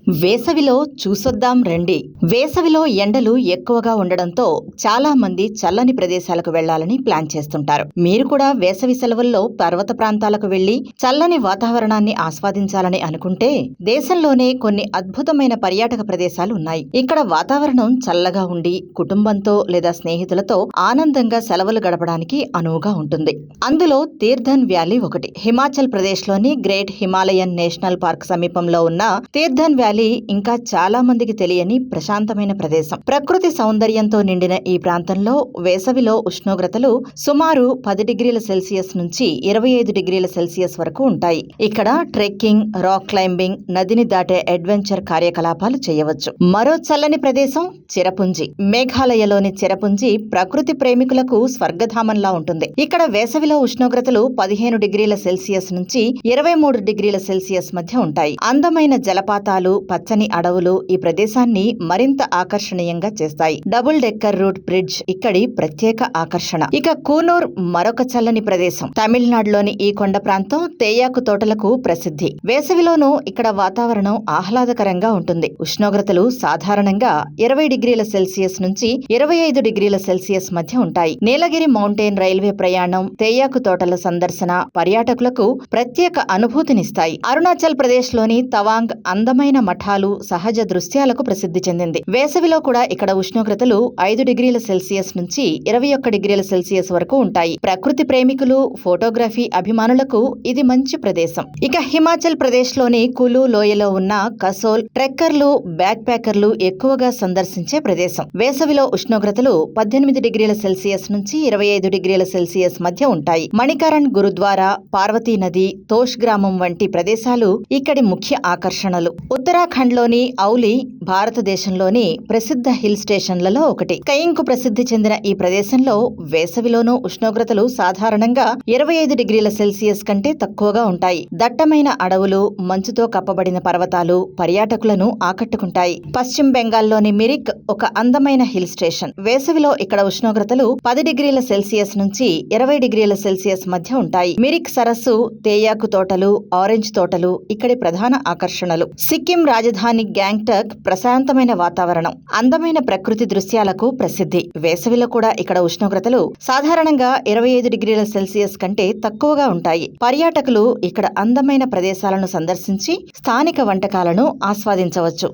వేసవిలో చూసొద్దాం రండి. వేసవిలో ఎండలు ఎక్కువగా ఉండడంతో చాలా మంది చల్లని ప్రదేశాలకు వెళ్లాలని ప్లాన్ చేస్తుంటారు. మీరు కూడా వేసవి సెలవుల్లో పర్వత ప్రాంతాలకు వెళ్లి చల్లని వాతావరణాన్ని ఆస్వాదించాలని అనుకుంటే దేశంలోనే కొన్ని అద్భుతమైన పర్యాటక ప్రదేశాలు ఉన్నాయి. ఇక్కడ వాతావరణం చల్లగా ఉండి కుటుంబంతో లేదా స్నేహితులతో ఆనందంగా సెలవులు గడపడానికి అనువుగా ఉంటుంది. అందులో తీర్థన్ వ్యాలీ ఒకటి. హిమాచల్ ప్రదేశ్లోని గ్రేట్ హిమాలయన్ నేషనల్ పార్క్ సమీపంలో ఉన్న తీర్థన్ వ్యాలీ ఇంకా చాలా మందికి తెలియని ప్రశాంతమైన ప్రదేశం. ప్రకృతి సౌందర్యంతో నిండిన ఈ ప్రాంతంలో వేసవిలో ఉష్ణోగ్రతలు సుమారు 10 డిగ్రీల సెల్సియస్ నుంచి 25 డిగ్రీల సెల్సియస్ వరకు ఉంటాయి. ఇక్కడ ట్రెక్కింగ్, రాక్ క్లైంబింగ్, నదిని దాటే అడ్వెంచర్ కార్యకలాపాలు చేయవచ్చు. మరో చల్లని ప్రదేశం చిరపుంజి. మేఘాలయలోని చిరపుంజి ప్రకృతి ప్రేమికులకు స్వర్గధామంలా ఉంటుంది. ఇక్కడ వేసవిలో ఉష్ణోగ్రతలు 15 డిగ్రీల సెల్సియస్ నుంచి 23 డిగ్రీల సెల్సియస్ మధ్య ఉంటాయి. అందమైన జలపాతాలు, పచ్చని అడవులు ఈ ప్రదేశాన్ని మరింత ఆకర్షణీయంగా చేస్తాయి. డబుల్ డెక్కర్ రూట్ బ్రిడ్జ్ ఇక్కడి ప్రత్యేక ఆకర్షణ. ఇక కూనూర్ మరొక చల్లని ప్రదేశం. తమిళనాడులోని ఈ కొండ ప్రాంతం తేయాకు తోటలకు ప్రసిద్ధి. వేసవిలోనూ ఇక్కడ వాతావరణం ఆహ్లాదకరంగా ఉంటుంది. ఉష్ణోగ్రతలు సాధారణంగా 20 డిగ్రీల సెల్సియస్ నుంచి 25 డిగ్రీల సెల్సియస్ మధ్య ఉంటాయి. నీలగిరి మౌంటైన్ రైల్వే ప్రయాణం, తేయాకు తోటల సందర్శన పర్యాటకులకు ప్రత్యేక అనుభూతినిస్తాయి. అరుణాచల్ ప్రదేశ్ లోని తవాంగ్ అందమైన మఠాలు, సహజ దృశ్యాలకు ప్రసిద్ధి చెందింది. వేసవిలో కూడా ఇక్కడ ఉష్ణోగ్రతలు 5 డిగ్రీల సెల్సియస్ నుంచి 21 డిగ్రీల సెల్సియస్ వరకు ఉంటాయి. ప్రకృతి ప్రేమికులు, ఫోటోగ్రఫీ అభిమానులకు ఇది మంచి ప్రదేశం. ఇక హిమాచల్ ప్రదేశ్ లోని కులు లోయలో ఉన్న కసోల్ ట్రెక్కర్లు, బ్యాక్ ప్యాకర్లు ఎక్కువగా సందర్శించే ప్రదేశం. వేసవిలో ఉష్ణోగ్రతలు 18 డిగ్రీల సెల్సియస్ నుంచి 25 డిగ్రీల సెల్సియస్ మధ్య ఉంటాయి. మణికరణ్ గురుద్వారా, పార్వతీ నది, తోష్ గ్రామం వంటి ప్రదేశాలు ఇక్కడి ముఖ్య ఆకర్షణలు. ఉత్తరాఖండ్ లోని ఔలి భారతదేశంలోని ప్రసిద్ధ హిల్ స్టేషన్లలో ఒకటి. స్కైయింగ్ కు ప్రసిద్ధి చెందిన ఈ ప్రదేశంలో వేసవిలోనూ ఉష్ణోగ్రతలు సాధారణంగా 25 డిగ్రీల సెల్సియస్ కంటే తక్కువగా ఉంటాయి. దట్టమైన అడవులు, మంచుతో కప్పబడిన పర్వతాలు పర్యాటకులను ఆకట్టుకుంటాయి. పశ్చిమ బెంగాల్లోని మిరిక్ ఒక అందమైన హిల్ స్టేషన్. వేసవిలో ఇక్కడ ఉష్ణోగ్రతలు 10 డిగ్రీల సెల్సియస్ నుంచి 20 డిగ్రీల సెల్సియస్ మధ్య ఉంటాయి. మిరిక్ సరస్సు, తేయాకు తోటలు, ఆరెంజ్ తోటలు ఇక్కడి ప్రధాన ఆకర్షణలు. సిక్కిం రాజధాని గ్యాంగ్టక్ ప్రశాంతమైన వాతావరణం, అందమైన ప్రకృతి దృశ్యాలకు ప్రసిద్ధి. వేసవిలో కూడా ఇక్కడ ఉష్ణోగ్రతలు సాధారణంగా 25 డిగ్రీల సెల్సియస్ కంటే తక్కువగా ఉంటాయి. పర్యాటకులు ఇక్కడ అందమైన ప్రదేశాలను సందర్శించి స్థానిక వంటకాలను ఆస్వాదించవచ్చు.